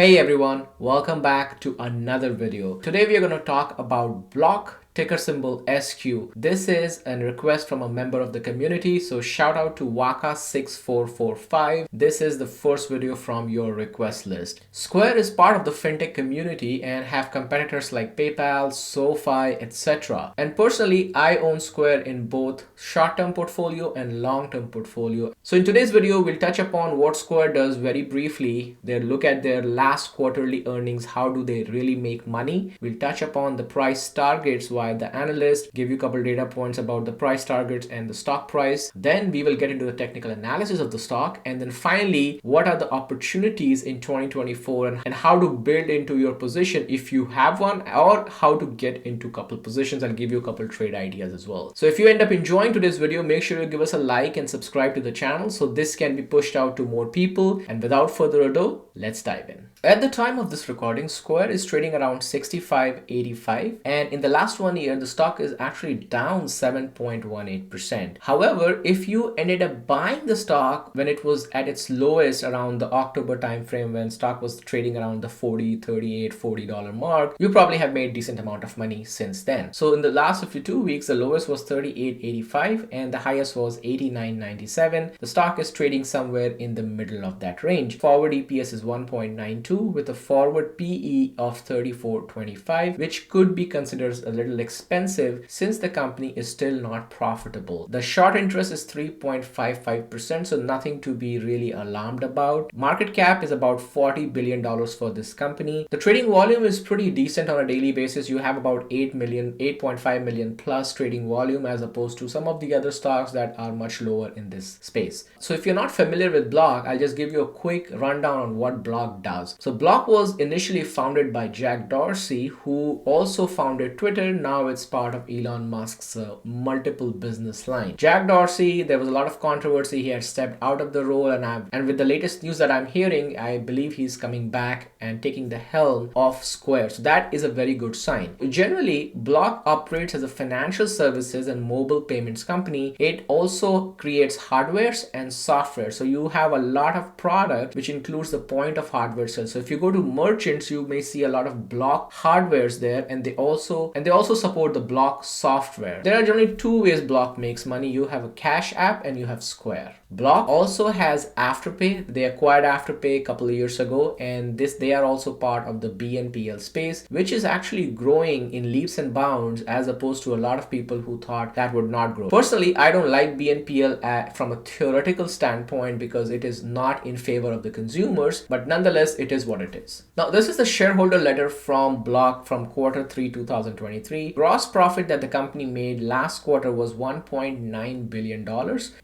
Hey everyone, welcome back to another video. Today we are going to talk about block ticker symbol SQ. This is a request from a member of the community, so shout out to Waka6445. This is the first video from your request list. Square is part of the fintech community and have competitors like PayPal, SoFi, etc. And personally, I own Square in both short-term portfolio and long-term portfolio. So in today's video, we'll touch upon what Square does very briefly. They'll look at their last quarterly earnings. How do they really make money? We'll touch upon the price targets by the analyst, give you a couple data points about the price targets and the stock price. Then we will get into the technical analysis of the stock. And then finally, what are the opportunities in 2024 and how to build into your position if you have one, or how to get into a couple positions. I'll give you a couple trade ideas as well. So if you end up enjoying today's video, make sure you give us a like and subscribe to the channel so this can be pushed out to more people. And without further ado, let's dive in. At the time of this recording, Square is trading around 65.85, and in the last 1 year, the stock is actually down 7.18%. However, if you ended up buying the stock when it was at its lowest around the October timeframe, when stock was trading around the $40, $38, $40 mark, you probably have made decent amount of money since then. So in the last 52 weeks, the lowest was 38.85 and the highest was 89.97. The stock is trading somewhere in the middle of that range. Forward EPS is 1.92 with a forward PE of 34.25, which could be considered a little expensive since the company is still not profitable. The short interest is 3.55%, so nothing to be really alarmed about. Market cap is about $40 billion for this company. The trading volume is pretty decent on a daily basis. You have about 8.5 million plus trading volume as opposed to some of the other stocks that are much lower in this space. So if you're not familiar with Block, I'll just give you a quick rundown on what Block does. So Block was initially founded by Jack Dorsey, who also founded Twitter. Now it's part of Elon Musk's multiple business line. Jack Dorsey, there was a lot of controversy. He had stepped out of the role, and with the latest news that I'm hearing, I believe he's coming back and taking the helm of Square. So that is a very good sign. Generally, Block operates as a financial services and mobile payments company. It also creates hardwares and software. So you have a lot of product which includes the point of hardware sales. So if you go to merchants, you may see a lot of Block hardwares there, and they also support the Block software. There are generally two ways Block makes money. You have a cash app and you have Square. Block also has Afterpay. They acquired Afterpay a couple of years ago, and they are also part of the BNPL space, which is actually growing in leaps and bounds as opposed to a lot of people who thought that would not grow. Personally, I don't like BNPL from a theoretical standpoint because it is not in favor of the consumers, but nonetheless, it is what it is. Now, this is the shareholder letter from Block from Q3 2023. Gross profit that the company made last quarter was $1.9 billion,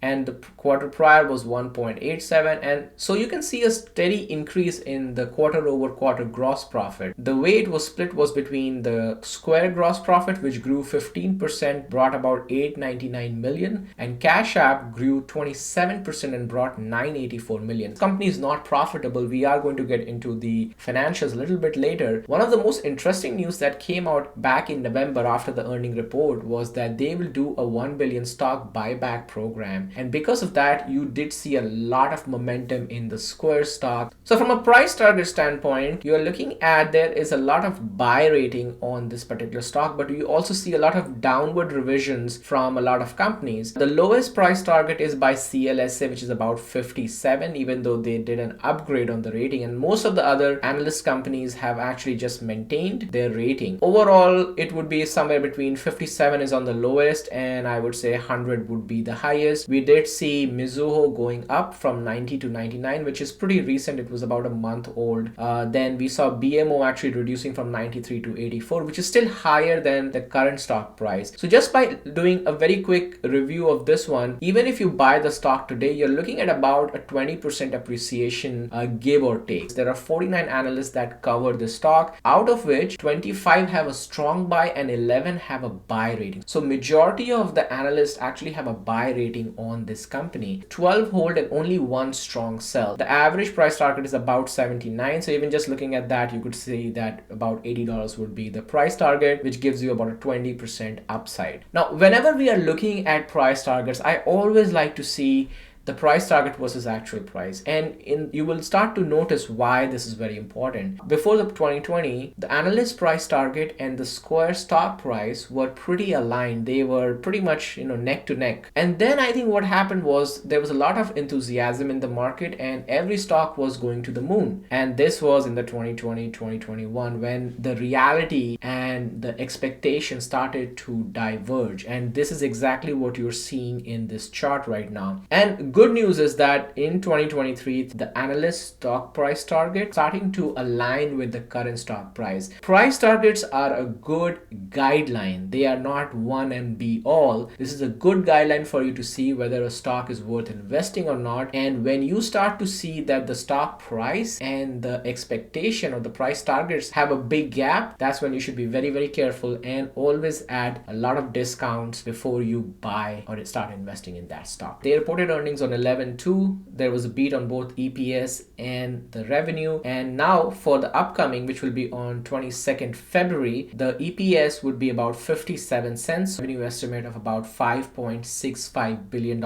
and the quarter prior was 1.87, and so you can see a steady increase in the quarter-over-quarter gross profit. The way it was split was between the Square gross profit, which grew 15%, brought about $899 million, and Cash App grew 27% and brought $984 million. The company is not profitable. We are going to get into the financials a little bit later. One of the most interesting news that came out back in November after the earning report was that they will do a 1 billion stock buyback program, and because of that, you did see a lot of momentum in the Square stock. So from a price target standpoint, you are looking at there is a lot of buy rating on this particular stock, but you also see a lot of downward revisions from a lot of companies. The lowest price target is by CLSA, which is about 57, even though they did an upgrade on the rating, and most of the other analyst companies have actually just maintained their rating. Overall, it would be somewhere between 57 is on the lowest, and I would say 100 would be the highest. We did see Mizuho going up from 90 to 99, which is pretty recent. It was about a month old. Then we saw BMO actually reducing from 93 to 84, which is still higher than the current stock price. So just by doing a very quick review of this one, even if you buy the stock today, you're looking at about a 20% appreciation, give or take. There are 49 analysts that cover the stock, out of which 25 have a strong buy and 11 have a buy rating. So majority of the analysts actually have a buy rating on this company. 12 hold and only one strong sell. The average price target is about 79. So even just looking at that, you could see that about $80 would be the price target, which gives you about a 20% upside. Now, whenever we are looking at price targets, I always like to see the price target versus actual price. And you will start to notice why this is very important. Before the 2020, the analyst price target and the Square stock price were pretty aligned. They were pretty much, neck to neck. And then I think what happened was there was a lot of enthusiasm in the market and every stock was going to the moon. And this was in the 2020, 2021 when the reality and the expectation started to diverge. And this is exactly what you're seeing in this chart right now. And good news is that in 2023, the analyst stock price target starting to align with the current stock price. Price targets are a good guideline. They are not one and be all. This is a good guideline for you to see whether a stock is worth investing or not. And when you start to see that the stock price and the expectation of the price targets have a big gap, that's when you should be very, very careful and always add a lot of discounts before you buy or start investing in that stock. They reported earnings on 11/2. There was a beat on both EPS and the revenue. And now for the upcoming, which will be on 22nd February, the EPS would be about 57 cents, revenue estimate of about $5.65 billion.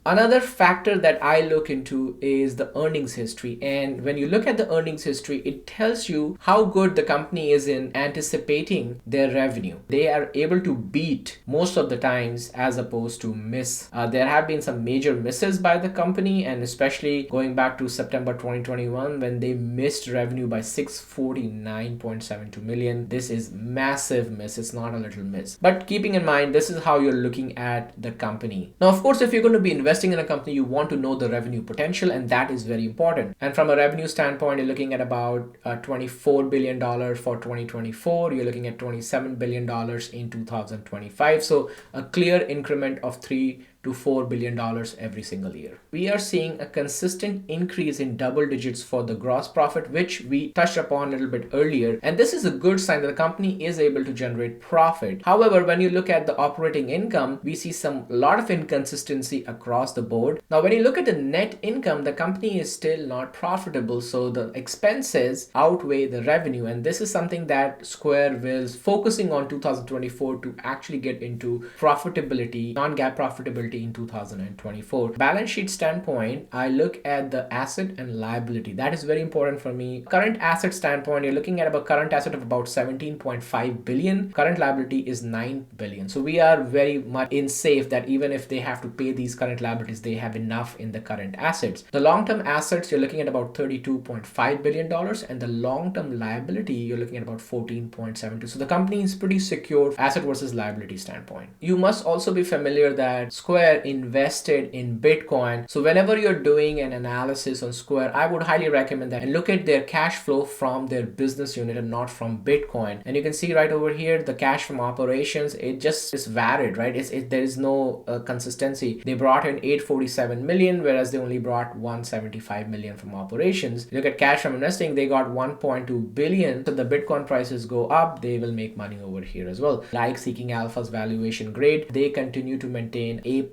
Another factor that I look into is the earnings history. And when you look at the earnings history, it tells you how good the company is in anticipating their revenue. They are able to beat most of the times as opposed to miss. There have been some major misses by the company, and especially going back to September 2021 when they missed revenue by 649.72 million. This is massive miss. It's not a little miss. But keeping in mind, this is how you're looking at the company. Now, of course, if you're going to be investing in a company, you want to know the revenue potential, and that is very important. And from a revenue standpoint, you're looking at about $24 billion for 2024. You're looking at $27 billion in 2025. So a clear increment of $3 to $4 billion every single year. We are seeing a consistent increase in double digits for the gross profit, which we touched upon a little bit earlier. And this is a good sign that the company is able to generate profit. However, when you look at the operating income, we see a lot of inconsistency across the board. Now, when you look at the net income, the company is still not profitable. So the expenses outweigh the revenue. And this is something that Square is focusing on 2024 to actually get into profitability, non-GAAP profitability in 2024. Balance sheet standpoint, I look at the asset and liability. That is very important for me. Current asset standpoint, you're looking at about current asset of about 17.5 billion. Current liability is 9 billion. So we are very much in safe that even if they have to pay these current liabilities, they have enough in the current assets. The long-term assets, you're looking at about $32.5 billion, and the long-term liability, you're looking at about 14.72. So the company is pretty secure asset versus liability standpoint. You must also be familiar that Square invested in Bitcoin. So whenever you're doing an analysis on Square, I would highly recommend that and look at their cash flow from their business unit and not from Bitcoin. And you can see right over here, the cash from operations, it just is varied, right? There is no consistency. They brought in 847 million, whereas they only brought 175 million from operations. Look at cash from investing, they got 1.2 billion. So the Bitcoin prices go up, they will make money over here as well. Like Seeking Alpha's valuation grade, they continue to maintain A+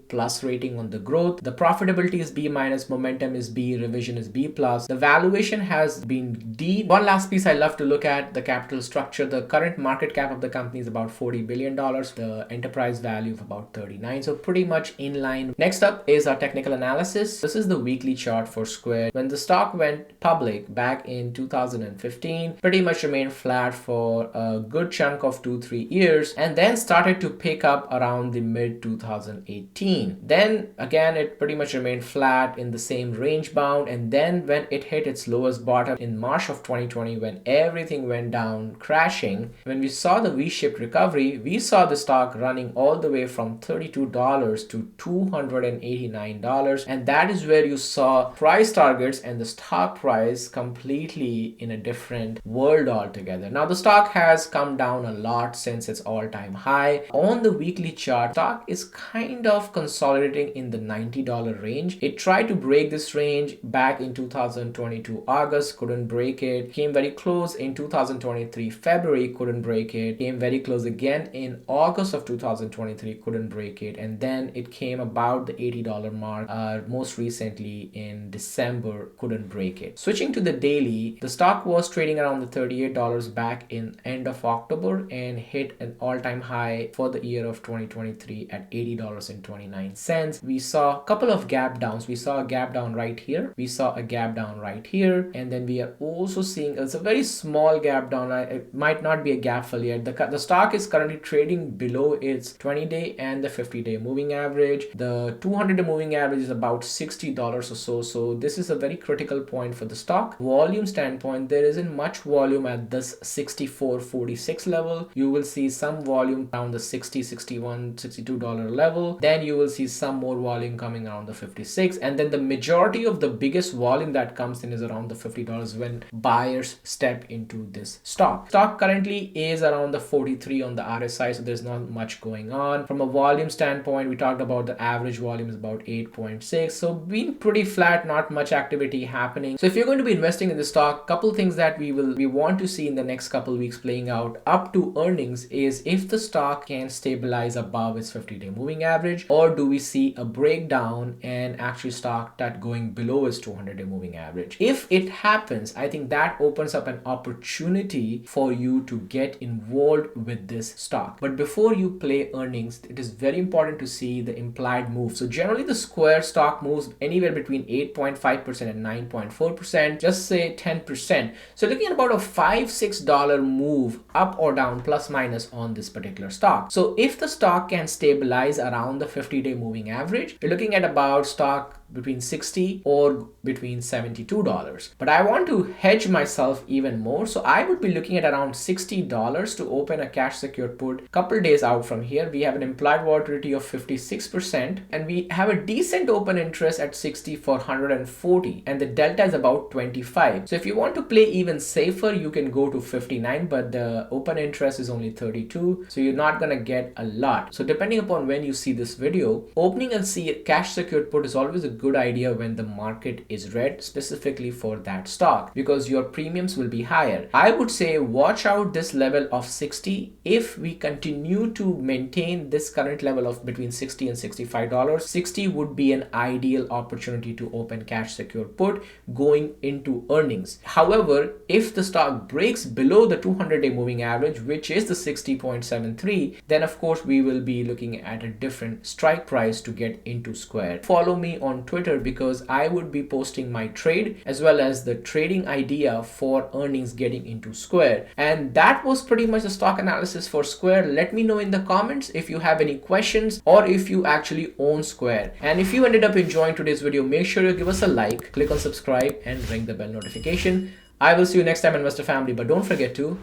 rating on the growth. The profitability is B-, momentum is B, revision is B+. The valuation has been D. One last piece I love to look at, the capital structure. The current market cap of the company is about $40 billion. The enterprise value of about 39. So pretty much in line. Next up is our technical analysis. This is the weekly chart for Square. When the stock went public back in 2015, pretty much remained flat for a good chunk of 2-3 years, and then started to pick up around the mid 2018. Then again, it pretty much remained flat in the same range bound. And then when it hit its lowest bottom in March of 2020, when everything went down crashing, when we saw the V-shaped recovery, we saw the stock running all the way from $32 to $289. And that is where you saw price targets and the stock price completely in a different world altogether. Now the stock has come down a lot since its all-time high. On the weekly chart, stock is kind of consolidating in the $90 range. It tried to break this range back in 2022 August, couldn't break it. Came very close in 2023 February, couldn't break it. Came very close again in August of 2023, couldn't break it. And then it came about the $80 mark most recently in December, couldn't break it. Switching to the daily, the stock was trading around the $38 back in end of October and hit an all-time high for the year of 2023 at $80.20. $1.29. We saw a couple of gap downs. We saw a gap down right here. We saw a gap down right here. And then we are also seeing it's a very small gap down. It might not be a gap fill yet. The stock is currently trading below its 20-day and the 50-day moving average. The 200-day moving average is about $60 or so. So this is a very critical point for the stock. Volume standpoint, there isn't much volume at this 64.46 level. You will see some volume around the $60, $61, $62 level. Then you will see some more volume coming around the 56, and then the majority of the biggest volume that comes in is around the $50 when buyers step into this stock. Stock currently is around the 43 on the RSI, so there's not much going on. From a volume standpoint, we talked about the average volume is about 8.6, so being pretty flat, not much activity happening. So if you're going to be investing in the stock, couple things that we want to see in the next couple weeks playing out up to earnings is if the stock can stabilize above its 50-day moving average, or do we see a breakdown and actually stock that going below its 200-day moving average. If it happens, I think that opens up an opportunity for you to get involved with this stock. But before you play earnings, it is very important to see the implied move. So generally the Square stock moves anywhere between 8.5% and 9.4%, just say 10%. So looking at about a $5-6 move up or down plus minus on this particular stock. So if the stock can stabilize around the 50-day moving average, you're looking at about stock between $60 or between $72. But I want to hedge myself even more. So I would be looking at around $60 to open a cash secured put. Couple days out from here, we have an implied volatility of 56% and we have a decent open interest at 60 for 140 and the delta is about 25. So if you want to play even safer, you can go to 59, but the open interest is only 32. So you're not going to get a lot. So depending upon when you see this video, opening and see a cash secured put is always a good idea when the market is red, specifically for that stock, because your premiums will be higher. I would say watch out this level of 60. If we continue to maintain this current level of between $60 and $65, 60 would be an ideal opportunity to open cash secure put going into earnings. However, if the stock breaks below the 200-day moving average, which is the 60.73, then of course we will be looking at a different strike price to get into Square. Follow me on Twitter because I would be posting my trade as well as the trading idea for earnings getting into Square. And that was pretty much the stock analysis for Square. Let me know in the comments if you have any questions or if you actually own Square. And if you ended up enjoying today's video, make sure you give us a like, click on subscribe and ring the bell notification. I will see you next time, investor family, but don't forget to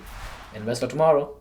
invest for tomorrow.